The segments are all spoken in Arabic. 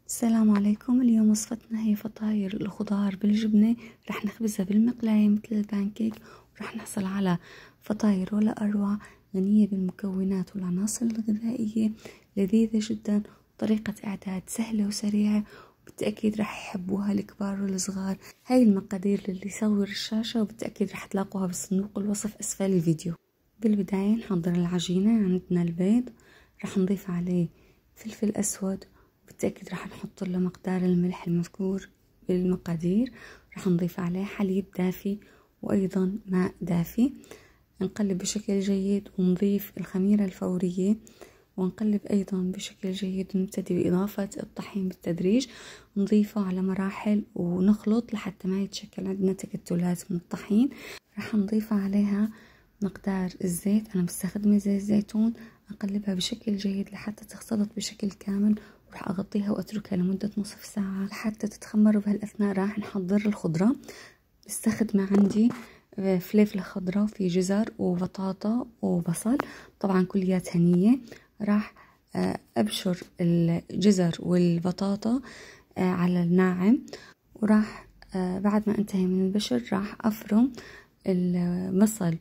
السلام عليكم. اليوم وصفتنا هي فطاير الخضار بالجبنة. رح نخبزها بالمقلاية مثل البانكيك، ورح نحصل على فطاير ولا أروع، غنية بالمكونات والعناصر الغذائية، لذيذة جدا، طريقة إعداد سهلة وسريعة، وبالتأكيد رح يحبوها الكبار والصغار. هاي المقادير اللي يصور الشاشة، وبالتأكيد رح تلاقوها بصندوق الوصف أسفل الفيديو. بالبداية نحضر العجينة. عندنا البيض، رح نضيف عليه فلفل أسود، بالتأكيد راح نحط له مقدار الملح المذكور بالمقادير. راح نضيف عليه حليب دافي وأيضا ماء دافي. نقلب بشكل جيد ونضيف الخميرة الفورية، ونقلب أيضا بشكل جيد، ونبتدي بإضافة الطحين بالتدريج، نضيفه على مراحل ونخلط لحتى ما يتشكل عندنا تكتلات من الطحين. راح نضيف عليها مقدار الزيت، أنا بستخدم زيت زيتون. أقلبها بشكل جيد لحتى تختلط بشكل كامل، وراح أغطيها وأتركها لمدة نصف ساعة لحتى تتخمر. وبهالأثناء راح نحضر الخضرة. بستخدم عندي فلفلة خضراء، في جزر وبطاطا وبصل، طبعا كليات هنية. راح أبشر الجزر والبطاطا على الناعم، وراح بعد ما انتهي من البشر راح أفرم البصل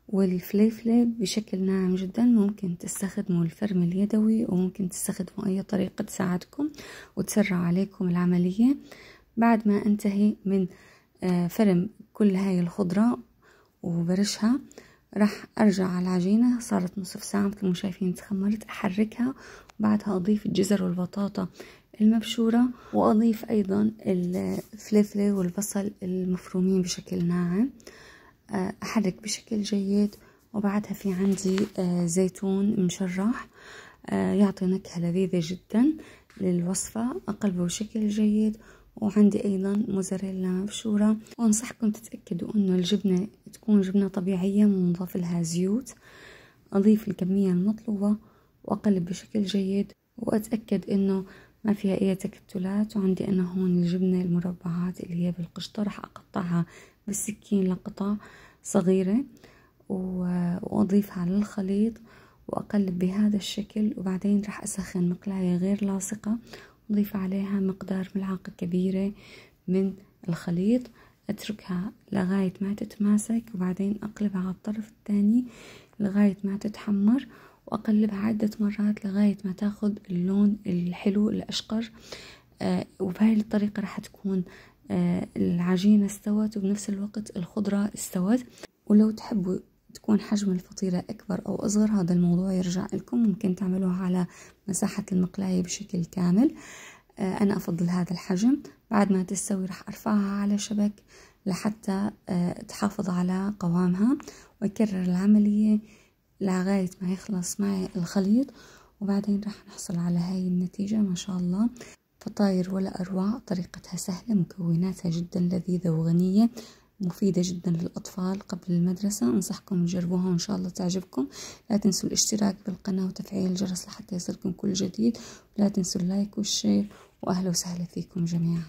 والفليفلة بشكل ناعم جدا. ممكن تستخدموا الفرم اليدوي، وممكن تستخدموا أي طريقة تساعدكم وتسرع عليكم العملية. بعد ما انتهي من فرم كل هاي الخضرة وبرشها، راح أرجع على العجينة. صارت نصف ساعة مثل ما شايفين تخمرت. أحركها، وبعدها أضيف الجزر والبطاطا المبشورة، وأضيف أيضا الفلفلة والبصل المفرومين بشكل ناعم. أحرك بشكل جيد، وبعدها في عندي زيتون مشرح يعطي نكهة لذيذة جدا للوصفة. أقلبه بشكل جيد، وعندي أيضا موزاريلا مبشورة. وأنصحكم تتأكدوا أنه الجبنة تكون جبنة طبيعية مضاف لها زيوت. أضيف الكمية المطلوبة وأقلب بشكل جيد، وأتأكد أنه ما فيها أي تكتلات. وعندي أنا هون الجبنة المربعات اللي هي بالقشطة، راح أقطعها بالسكين لقطع صغيرة، وأضيفها على الخليط وأقلب بهذا الشكل. وبعدين راح أسخن مقلاية غير لاصقة، أضيف عليها مقدار ملعقة كبيرة من الخليط، أتركها لغاية ما تتماسك، وبعدين أقلبها على الطرف الثاني لغاية ما تتحمر، وأقلبها عدة مرات لغاية ما تاخد اللون الحلو الأشقر. وبهاي الطريقة راح تكون العجينة استوت، وبنفس الوقت الخضرة استوت. ولو تحبوا تكون حجم الفطيرة أكبر أو أصغر، هذا الموضوع يرجع لكم، ممكن تعملوها على مساحة المقلاية بشكل كامل. أنا أفضل هذا الحجم. بعد ما تستوي راح أرفعها على شبك لحتى تحافظ على قوامها، وأكرر العملية لغاية ما يخلص معي الخليط. وبعدين راح نحصل على هاي النتيجة. ما شاء الله، فطاير ولا أروع. طريقتها سهلة، مكوناتها جدا لذيذة وغنية، مفيدة جدا للأطفال قبل المدرسة. أنصحكم تجربوها وإن شاء الله تعجبكم. لا تنسوا الاشتراك بالقناة وتفعيل الجرس لحتى يصلكم كل جديد، ولا تنسوا اللايك والشير. وأهلا وسهلا فيكم جميعا.